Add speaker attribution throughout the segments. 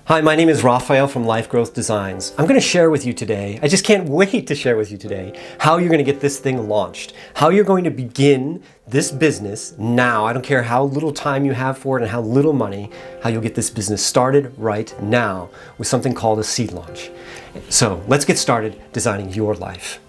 Speaker 1: Hi, my name is Raphael from LifeGrowthDesigns. I'm going to share with you today, I just can't wait to share with you today, how you're going to get this thing launched, how you're going to begin this business now. I don't care how little time you have for it and how little money, how you'll get this business started right now with something called a seed launch. So let's get started designing your life.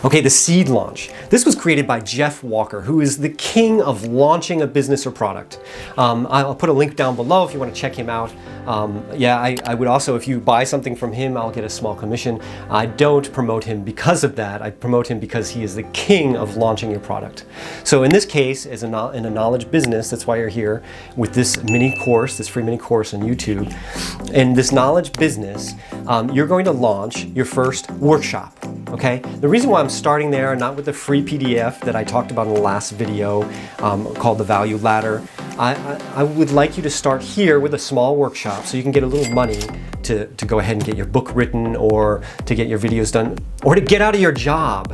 Speaker 1: Okay, the seed launch. This was created by Jeff Walker, who is the king of launching a business or product. I'll put a link down below if you want to check him out. I would also, if you buy something from him, I'll get a small commission. I don't promote him because of that. I promote him because he is the king of launching your product. So in this case, in a knowledge business, that's why you're here with this mini course, this free mini course on YouTube. In this knowledge business, you're going to launch your first workshop. Okay? The reason why I'm starting there, not with the free PDF that I talked about in the last video called the Value Ladder, I would like you to start here with a small workshop so you can get a little money to go ahead and get your book written or to get your videos done or to get out of your job.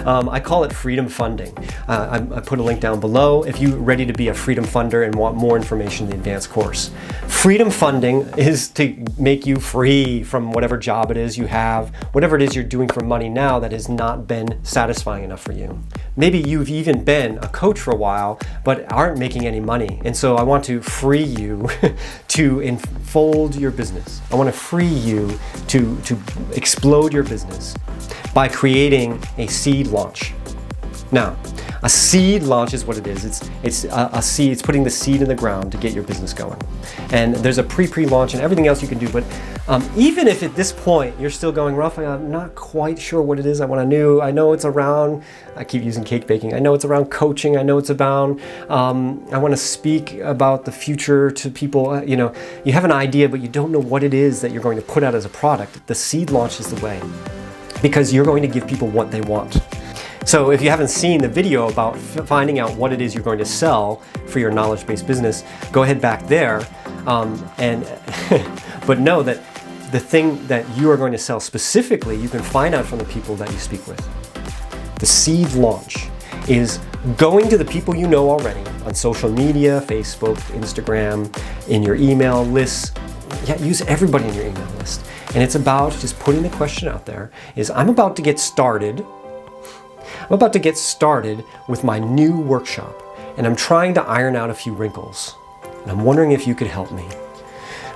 Speaker 1: I call it freedom funding. I put a link down below if you're ready to be a freedom funder and want more information in the advanced course. Freedom funding is to make you free from whatever job it is you have, whatever it is you're doing for money now that has not been satisfying enough for you. Maybe you've even been a coach for a while but aren't making any money, and so I want to free you to unfold your business. I want to free you to explode your business by creating a seed launch. Now, a seed launch is what it is. It's a seed. It's putting the seed in the ground to get your business going. And there's a pre-launch and everything else you can do. But even if at this point you're still going, Raphael, I'm not quite sure what it is I want to do. I know it's around, I keep using cake baking. I know it's around coaching. I know it's about, I want to speak about the future to people. You know, you have an idea, but you don't know what it is that you're going to put out as a product. The seed launch is the way, because you're going to give people what they want. So if you haven't seen the video about finding out what it is you're going to sell for your knowledge-based business, go ahead back there. But know that the thing that you are going to sell specifically, you can find out from the people that you speak with. The seed launch is going to the people you know already on social media, Facebook, Instagram, in your email lists. Yeah, use everybody in your email list. And it's about just putting the question out there is, I'm about to get started with my new workshop, and I'm trying to iron out a few wrinkles, and I'm wondering if you could help me.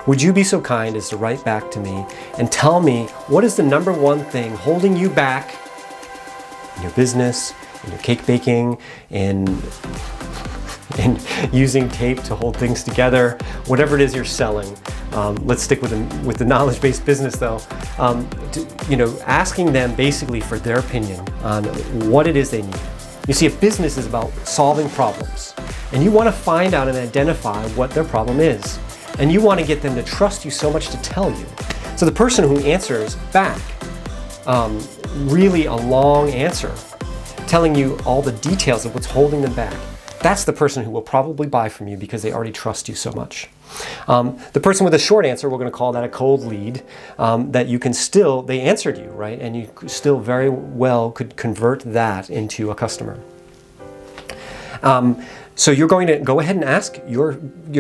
Speaker 1: Would you be so kind as to write back to me and tell me what is the number one thing holding you back in your business, in your cake baking, in using tape to hold things together, whatever it is you're selling. Let's stick with the knowledge-based business though. Asking them basically for their opinion on what it is they need. You see, a business is about solving problems, and you want to find out and identify what their problem is, and you want to get them to trust you so much to tell you. So the person who answers back, really a long answer, telling you all the details of what's holding them back, that's the person who will probably buy from you because they already trust you so much. The person with a short answer, we're going to call that a cold lead, that you can still, they answered you, right? And you still very well could convert that into a customer. So you're going to go ahead and ask your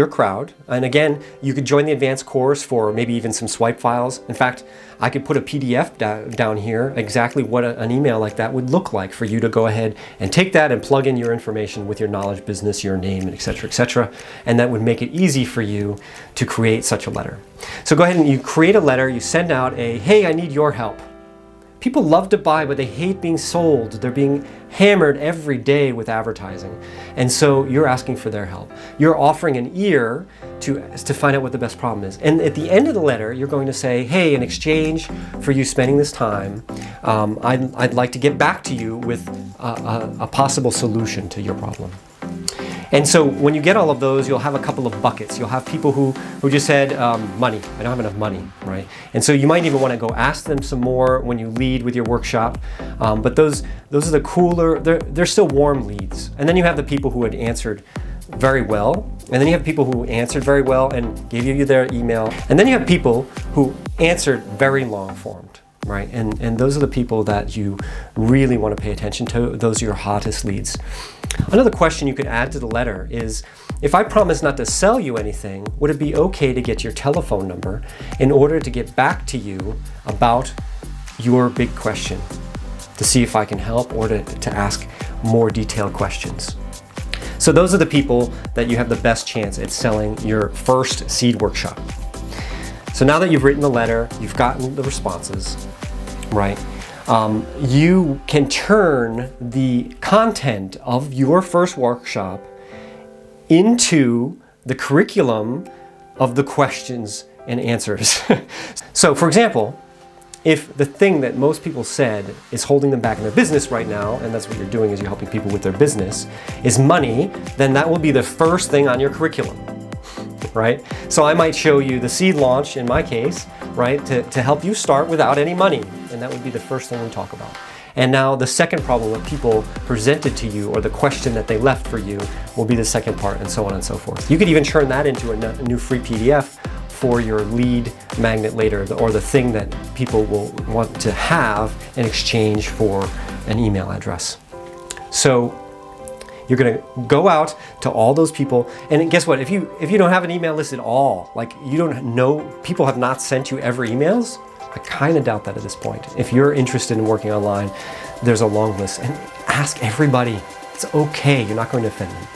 Speaker 1: crowd. And again, you could join the advanced course for maybe even some swipe files. In fact, I could put a PDF down here, exactly what an email like that would look like for you to go ahead and take that and plug in your information with your knowledge business, your name, et cetera, and that would make it easy for you to create such a letter. So go ahead and you create a letter, you send out a, hey, I need your help. People love to buy, but they hate being sold. They're being hammered every day with advertising. And so you're asking for their help. You're offering an ear to find out what the best problem is. And at the end of the letter, you're going to say, hey, in exchange for you spending this time, I'd like to get back to you with a possible solution to your problem. And so when you get all of those, you'll have a couple of buckets. You'll have people who just said, money, I don't have enough money, right? And so you might even want to go ask them some more when you lead with your workshop. But those are the cooler, they're still warm leads. And then you have the people who had answered very well. And then you have people who answered very well and gave you their email. And then you have people who answered very long formed. right? And those are the people that you really want to pay attention to. Those are your hottest leads. Another question you could add to the letter is, if I promise not to sell you anything, would it be okay to get your telephone number in order to get back to you about your big question, to see if I can help or to ask more detailed questions? So those are the people that you have the best chance at selling your first seed workshop. So now that you've written the letter, you've gotten the responses, right? You can turn the content of your first workshop into the curriculum of the questions and answers. So for example, if the thing that most people said is holding them back in their business right now, and that's what you're doing is you're helping people with their business, is money, then that will be the first thing on your curriculum, right? So I might show you the seed launch in my case, right, to help you start without any money, and that would be the first thing we talk about. And now the second problem that people presented to you, or the question that they left for you, will be the second part, and so on and so forth. You could even turn that into a new free PDF for your lead magnet later, or the thing that people will want to have in exchange for an email address. So you're gonna go out to all those people, and guess what? If you don't have an email list at all, like you don't know, people have not sent you ever emails, I kind of doubt that at this point. If you're interested in working online, there's a long list, and ask everybody. It's okay, you're not going to offend them,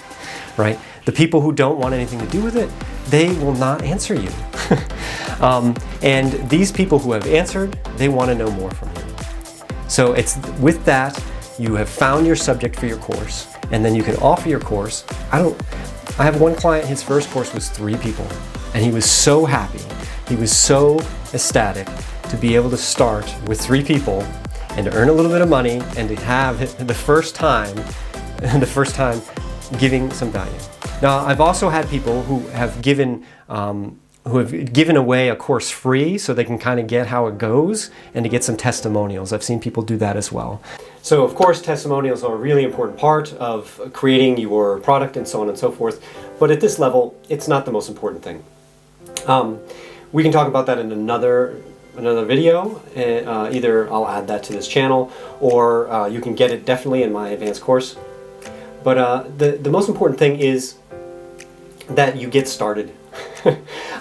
Speaker 1: right? The people who don't want anything to do with it, they will not answer you. And these people who have answered, they want to know more from you. So it's with that, you have found your subject for your course, and then you can offer your course. I have one client, his first course was 3 people, and he was so happy. He was so ecstatic to be able to start with 3 people and to earn a little bit of money and to have the first time giving some value. Now, I've also had people who have given away a course free so they can kind of get how it goes and to get some testimonials. I've seen people do that as well. So of course, testimonials are a really important part of creating your product and so on and so forth. But at this level, it's not the most important thing. We can talk about that in another video. Either I'll add that to this channel, or you can get it definitely in my advanced course. But the most important thing is that you get started.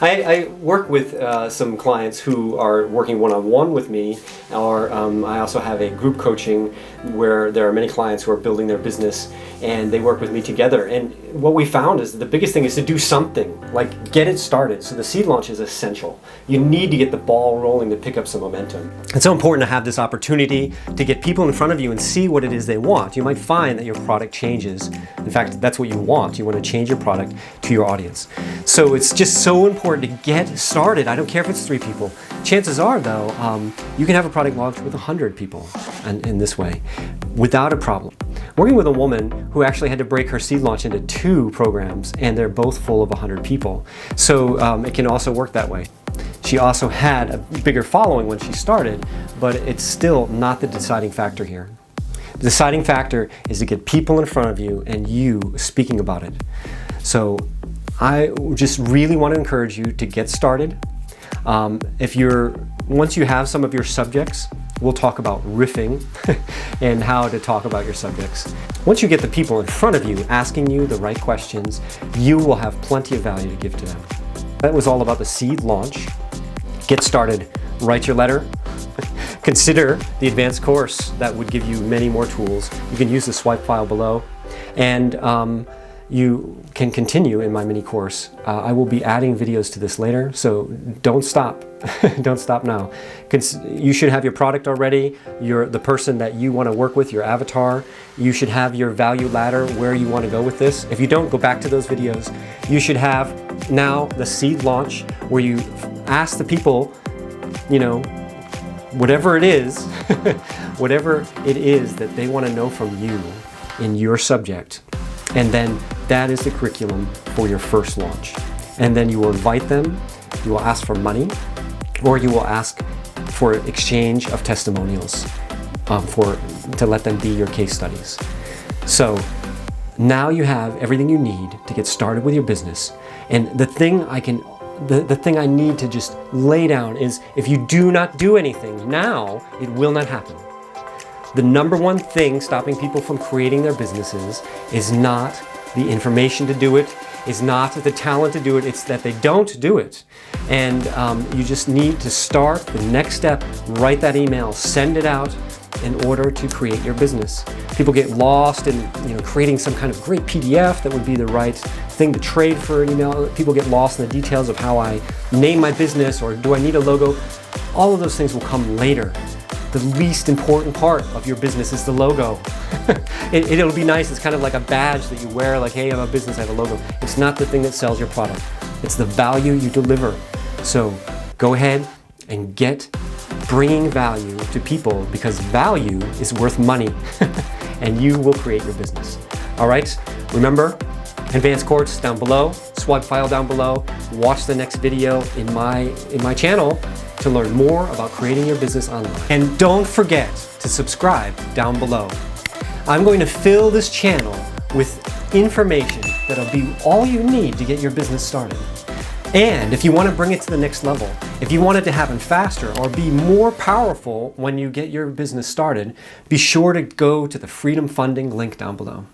Speaker 1: I work with some clients who are working one-on-one with me, or I also have a group coaching where there are many clients who are building their business and they work with me together. And what we found is that the biggest thing is to do something, like get it started. So the seed launch is essential. You need to get the ball rolling to pick up some momentum. It's so important to have this opportunity to get people in front of you and see what it is they want. You might find that your product changes. In fact, that's what you want. You want to change your product to your audience. So it's just so important to get started. I don't care if it's 3 people. Chances are, though, you can have a product launched with 100 people in this way without a problem. Working with a woman who actually had to break her seed launch into 2 programs, and they're both full of 100 people. So it can also work that way. She also had a bigger following when she started, but it's still not the deciding factor here. The deciding factor is to get people in front of you and you speaking about it. So I just really want to encourage you to get started. Once you have some of your subjects, we'll talk about riffing and how to talk about your subjects. Once you get the people in front of you asking you the right questions, you will have plenty of value to give to them. That was all about the seed launch. Get started, write your letter. Consider the advanced course that would give you many more tools. You can use the swipe file below, and you can continue in my mini course. I will be adding videos to this later, so don't stop. Don't stop now. You should have your product already, the person that you want to work with, your avatar. You should have your value ladder, where you want to go with this. If you don't, go back to those videos. You should have now the seed launch, where you ask the people, whatever it is, whatever it is that they want to know from you in your subject. And then that is the curriculum for your first launch. And then you will invite them, you will ask for money, or you will ask for exchange of testimonials to let them be your case studies. So now you have everything you need to get started with your business. And the thing I can the thing I need to just lay down is, if you do not do anything now, it will not happen. The number one thing stopping people from creating their businesses is not the information to do it, is not the talent to do it, it's that they don't do it. And you just need to start the next step, write that email, send it out in order to create your business. People get lost in creating some kind of great PDF that would be the right thing to trade for an email. People get lost in the details of how I name my business, or do I need a logo? All of those things will come later. The least important part of your business is the logo. It'll be nice, it's kind of like a badge that you wear, like, hey, I'm a business, I have a logo. It's not the thing that sells your product. It's the value you deliver. So go ahead and get bringing value to people, because value is worth money and you will create your business. All right, remember, advanced course down below, swipe file down below, watch the next video in my channel to learn more about creating your business online. And don't forget to subscribe down below. I'm going to fill this channel with information that'll be all you need to get your business started. And if you want to bring it to the next level, if you want it to happen faster or be more powerful when you get your business started, be sure to go to the Freedom Funding link down below.